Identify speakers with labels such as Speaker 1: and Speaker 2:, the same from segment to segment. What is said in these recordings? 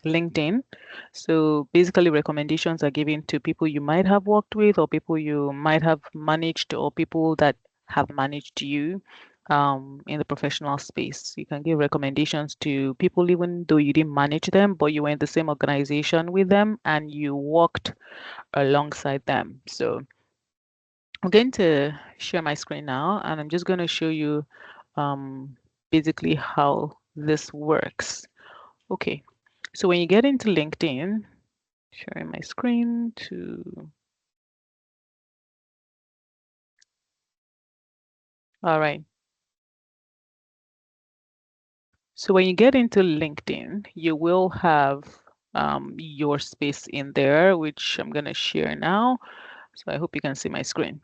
Speaker 1: LinkedIn. So basically recommendations are given to people you might have worked with or people you might have managed or people that have managed you in the professional space. You can give recommendations to people even though you didn't manage them, but you were in the same organization with them and you worked alongside them. So I'm going to share my screen now and I'm just going to show you um, basically how this works. Okay, so when you get into LinkedIn, sharing my screen to, all right. So when you get into LinkedIn, you will have your space in there, which I'm going to share now. So I hope you can see my screen.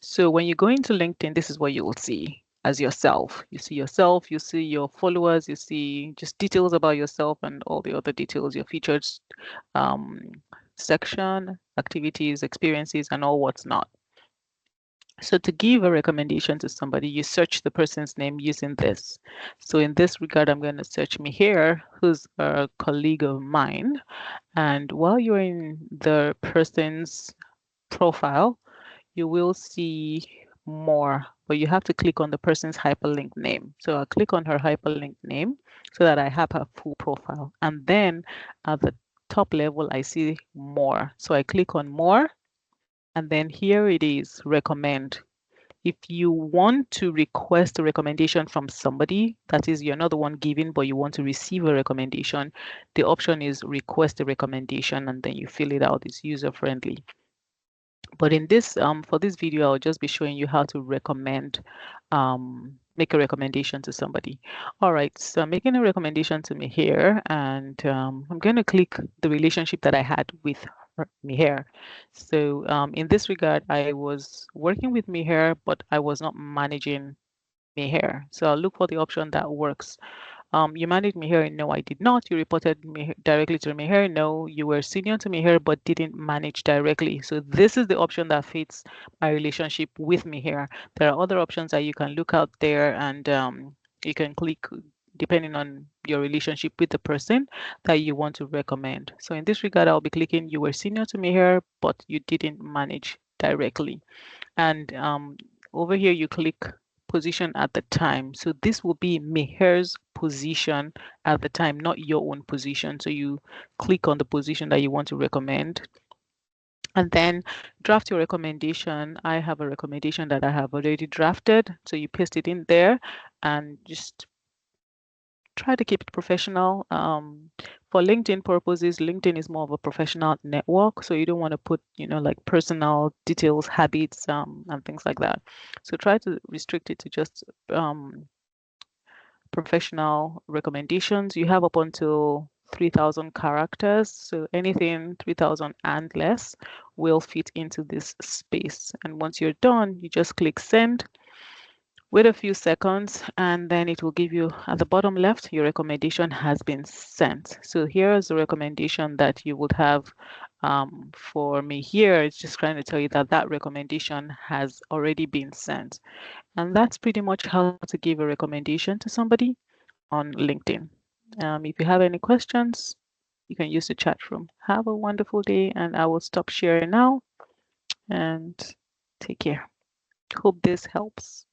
Speaker 1: So when you go into LinkedIn, this is what you will see as yourself. You see yourself, you see your followers, you see just details about yourself and all the other details, your features um, section, activities, experiences, and all what's not. So to give a recommendation to somebody, you search the person's name using this. So in this regard, I'm going to search Mihir, who's a colleague of mine. And while you're in the person's profile, you will see more, but you have to click on the person's hyperlink name. So I'll click on her hyperlink name so that I have her full profile. And then at the top level, I see more. So I click on more, and then here it is, recommend. If you want to request a recommendation from somebody, that is, you're not the one giving, but you want to receive a recommendation, the option is request a recommendation, and then you fill it out. It's user friendly. But in this, for this video, I'll just be showing you how to recommend, make a recommendation to somebody. All right, so I'm making a recommendation to me here, and I'm going to click the relationship that I had with me here. So in this regard, I was working with me here, but I was not managing me here. So I'll look for the option that works. You managed me here. No, I did not. You reported me directly to me here. No, you were senior to me here, but didn't manage directly. So this is the option that fits my relationship with me here. There are other options that you can look out there and you can click depending on your relationship with the person that you want to recommend. So in this regard, I'll be clicking you were senior to me here, but you didn't manage directly. And over here, you click position at the time. So this will be Meher's position at the time, not your own position. So you click on the position that you want to recommend. And then draft your recommendation. I have a recommendation that I have already drafted. So you paste it in there and just try to keep it professional. For LinkedIn purposes, LinkedIn is more of a professional network, so you don't want to put, like personal details, habits, and things like that. So try to restrict it to just professional recommendations. You have up until 3,000 characters, so anything 3,000 and less will fit into this space. And once you're done, you just click send. Wait a few seconds and then it will give you at the bottom left, your recommendation has been sent. So here's the recommendation that you would have for me here. It's just trying to tell you that that recommendation has already been sent. And that's pretty much how to give a recommendation to somebody on LinkedIn. If you have any questions, you can use the chat room. Have a wonderful day and I will stop sharing now and take care. Hope this helps.